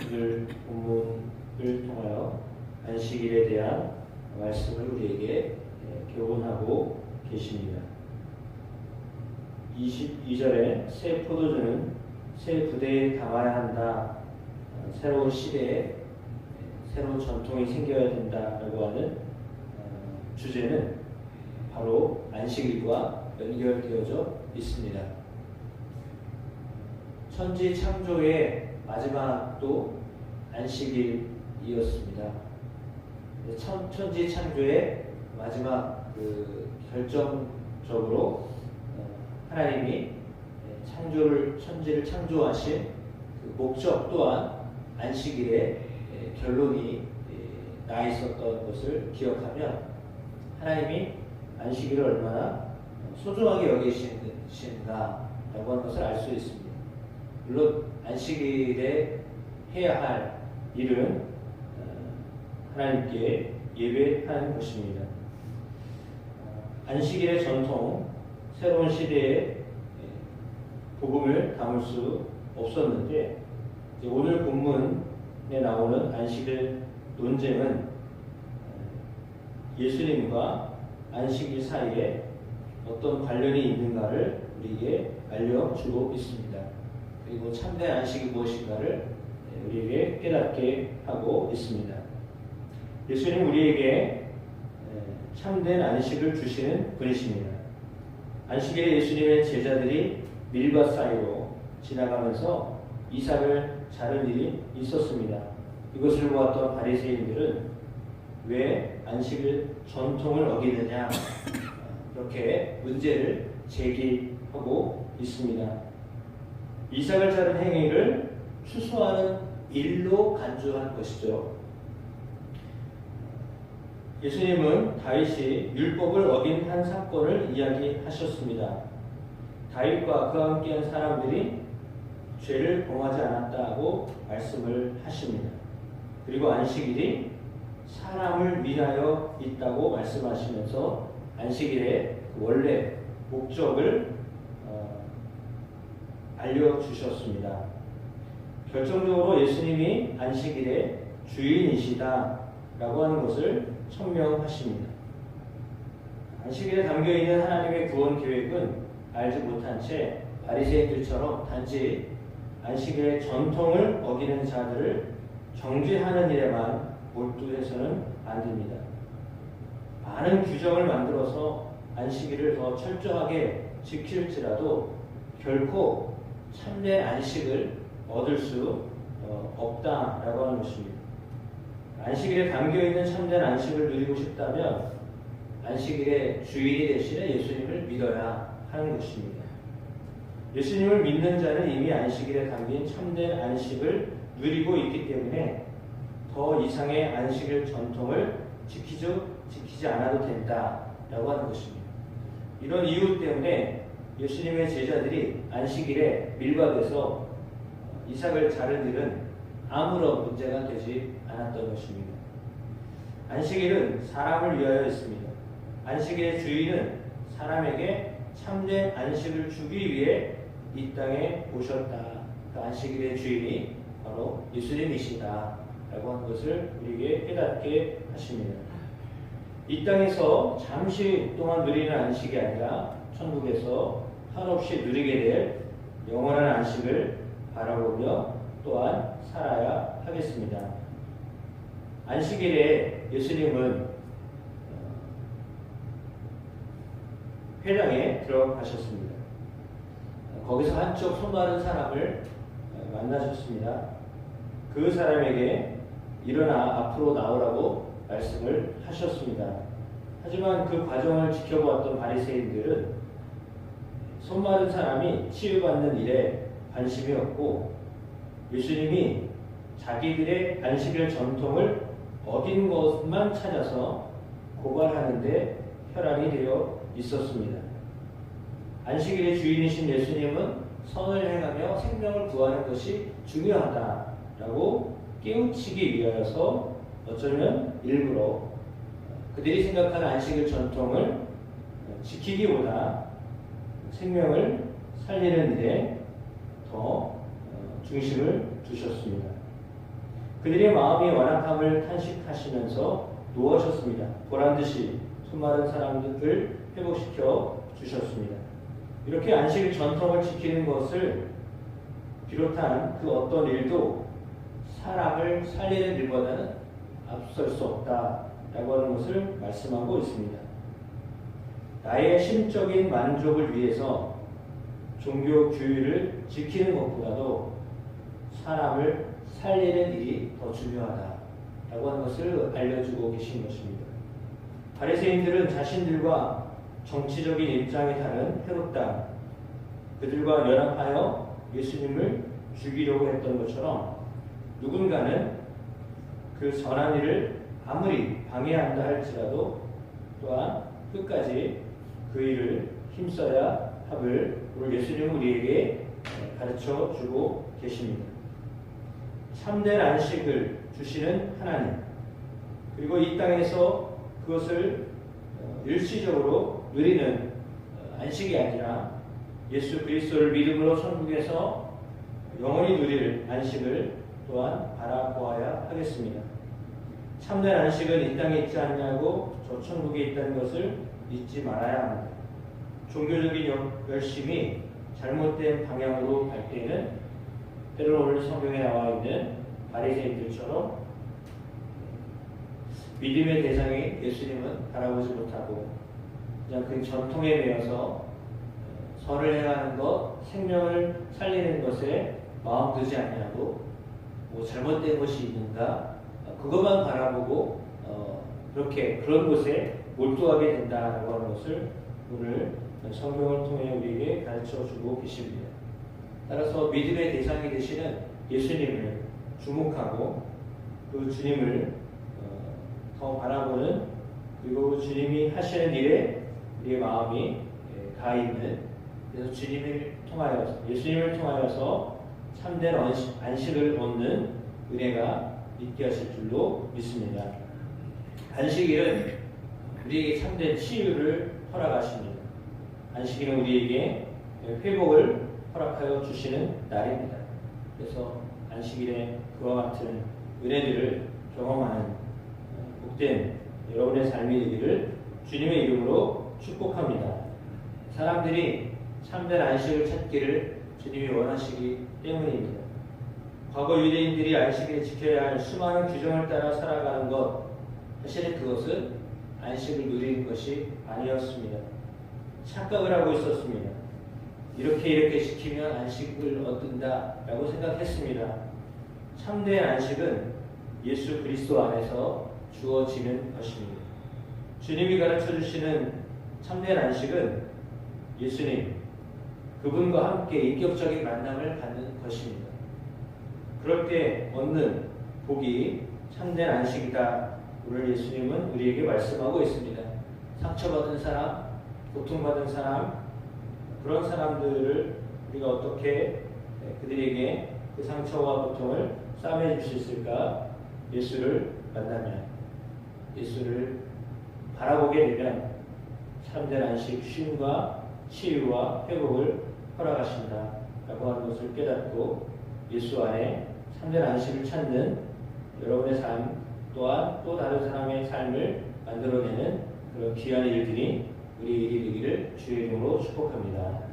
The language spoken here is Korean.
오늘 본문을 통하여 안식일에 대한 말씀을 우리에게 교훈하고 계십니다. 22절에 새 포도주는 새 부대에 담아야 한다. 새로운 시대에 새로운 전통이 생겨야 된다라고 하는 주제는 바로 안식일과 연결되어져 있습니다. 천지 창조의 마지막도 안식일이었습니다. 천지 창조의 마지막 결정적으로 하나님이 천지를 창조하신 그 목적 또한 안식일의 결론이 나 있었던 것을 기억하면 하나님이 안식일을 얼마나 소중하게 여기시는가라고 하는 것을 알 수 있습니다. 물론 안식일에 해야 할 일은 하나님께 예배하는 것입니다. 안식일의 전통, 새로운 시대에 복음을 담을 수 없었는데 오늘 본문에 나오는 안식일 논쟁은 예수님과 안식일 사이에 어떤 관련이 있는가를 우리에게 알려주고 있습니다. 그리고 참된 안식이 무엇인가를 우리에게 깨닫게 하고 있습니다. 예수님 우리에게 참된 안식을 주시는 분이십니다. 안식일에 예수님의 제자들이 밀밭 사이로 지나가면서 이삭을 자른 일이 있었습니다. 이것을 보았던 바리새인들은 왜 안식일 전통을 어기느냐 이렇게 문제를 제기하고 있습니다. 이삭을 자른 행위를 추수하는 일로 간주한 것이죠. 예수님은 다윗이 율법을 어긴 한 사건을 이야기하셨습니다. 다윗과 그와 함께한 사람들이 죄를 범하지 않았다고 말씀을 하십니다. 그리고 안식일이 사람을 위하여 있다고 말씀하시면서 안식일의 원래 목적을 알려주셨습니다. 결정적으로 예수님이 안식일의 주인이시다라고 하는 것을 천명하십니다. 안식일에 담겨있는 하나님의 구원 계획은 알지 못한 채 바리새인들처럼 단지 안식일의 전통을 어기는 자들을 정죄하는 일에만 몰두해서는 안 됩니다. 많은 규정을 만들어서 안식일을 더 철저하게 지킬지라도 결코 참된 안식을 얻을 수 없다라고 하는 것입니다. 안식일에 담겨있는 참된 안식을 누리고 싶다면 안식일의 주인이 되시는 예수님을 믿어야 하는 것입니다. 예수님을 믿는 자는 이미 안식일에 담긴 참된 안식을 누리고 있기 때문에 더 이상의 안식일 전통을 지키지 않아도 된다라고 하는 것입니다. 이런 이유 때문에 예수님의 제자들이 안식일에 밀밭에서 이삭을 자른 일은 아무런 문제가 되지 않았던 것입니다. 안식일은 사람을 위하여 있습니다. 안식일의 주인은 사람에게 참된 안식을 주기 위해 이 땅에 오셨다. 그 안식일의 주인이 바로 예수님이시다 라고 하는 것을 우리에게 깨닫게 하십니다. 이 땅에서 잠시 동안 누리는 안식이 아니라 천국에서 한없이 누리게 될 영원한 안식을 바라보며 또한 살아야 하겠습니다. 안식일에 예수님은 회당에 들어가셨습니다. 거기서 한쪽 손 마른 사람을 만나셨습니다. 그 사람에게 일어나 앞으로 나오라고 말씀을 하셨습니다. 하지만 그 과정을 지켜보았던 바리새인들은 손 마른 사람이 치유받는 일에 관심이 없고 예수님이 자기들의 안식일 전통을 어긴 것만 찾아서 고발하는 데 혈안이 되어 있었습니다. 안식일의 주인이신 예수님은 선을 행하며 생명을 구하는 것이 중요하다라고 깨우치기 위하여서 어쩌면 일부러 그들이 생각하는 안식일 전통을 지키기보다 생명을 살리는 일에 더 중심을 두셨습니다. 그들의 마음이 완악함을 탄식하시면서 누워셨습니다. 보란듯이 수많은 사람들을 회복시켜 주셨습니다. 이렇게 안식 전통을 지키는 것을 비롯한 그 어떤 일도 사람을 살리는 일보다는 앞설 수 없다라고 하는 것을 말씀하고 있습니다. 나의 심적인 만족을 위해서 종교 규율을 지키는 것보다도 사람을 살리는 일이 더 중요하다라고 하는 것을 알려주고 계신 것입니다. 바리새인들은 자신들과 정치적인 입장이 다른 헤롯 당 그들과 연합하여 예수님을 죽이려고 했던 것처럼 누군가는 그 선한 일을 아무리 방해한다 할지라도 또한 끝까지 그 일을 힘써야 합을 오늘 예수님은 우리에게 가르쳐 주고 계십니다. 참된 안식을 주시는 하나님, 그리고 이 땅에서 그것을 일시적으로 누리는 안식이 아니라 예수 그리스도를 믿음으로 천국에서 영원히 누릴 안식을 또한 바라보아야 하겠습니다. 참된 안식은 이 땅에 있지 않냐고 저 천국에 있다는 것을 잊지 말아야 합니다. 종교적인 열심이 잘못된 방향으로 갈 때에는 때로는 오늘 성경에 나와 있는 바리새인들처럼 믿음의 대상이 예수님은 바라보지 못하고 그냥 그 전통에 매여서 선을 행하는 것, 생명을 살리는 것에 마음 두지 않냐고 뭐 잘못된 것이 있는가 그것만 바라보고 그렇게 그런 곳에 몰두하게 된다라고 하는 것을 오늘 성경을 통해 우리에게 가르쳐주고 계십니다. 따라서 믿음의 대상이 되시는 예수님을 주목하고 그 주님을 더 바라보는 그리고 주님이 하시는 일에 우리의 마음이 가 있는 그래서 예수님을 통하여서 참된 안식을 얻는 은혜가 있게 하실 줄로 믿습니다. 안식일은 우리에게 참된 치유를 허락하십니다. 안식일은 우리에게 회복을 허락하여 주시는 날입니다. 그래서 안식일에 그와 같은 은혜들을 경험하는 복된 여러분의 삶이 되기를 주님의 이름으로 축복합니다. 사람들이 참된 안식을 찾기를 주님이 원하시기 때문입니다. 과거 유대인들이 안식일에 지켜야 할 수많은 규정을 따라 살아가는 것, 사실은 그것은 안식을 누리는 것이 아니었습니다. 착각을 하고 있었습니다. 이렇게 지키면 안식을 얻는다라고 생각했습니다. 참된 안식은 예수 그리스도 안에서 주어지는 것입니다. 주님이 가르쳐 주시는 참된 안식은 예수님, 그분과 함께 인격적인 만남을 갖는 것입니다. 그럴 때 얻는 복이 참된 안식이다. 오늘 예수님은 우리에게 말씀하고 있습니다. 상처받은 사람, 고통받은 사람, 그런 사람들을 우리가 어떻게 그들에게 그 상처와 고통을 싸매줄 수 있을까? 예수를 만나면, 예수를 바라보게 되면 참된 안식, 쉼과 치유와 회복을 허락하신다 라고 하는 것을 깨닫고 예수 안에 참된 안식을 찾는 여러분의 삶 또한 또 다른 사람의 삶을 만들어내는 그런 귀한 일들이 우리 일이 되기를 주의 이름으로 축복합니다.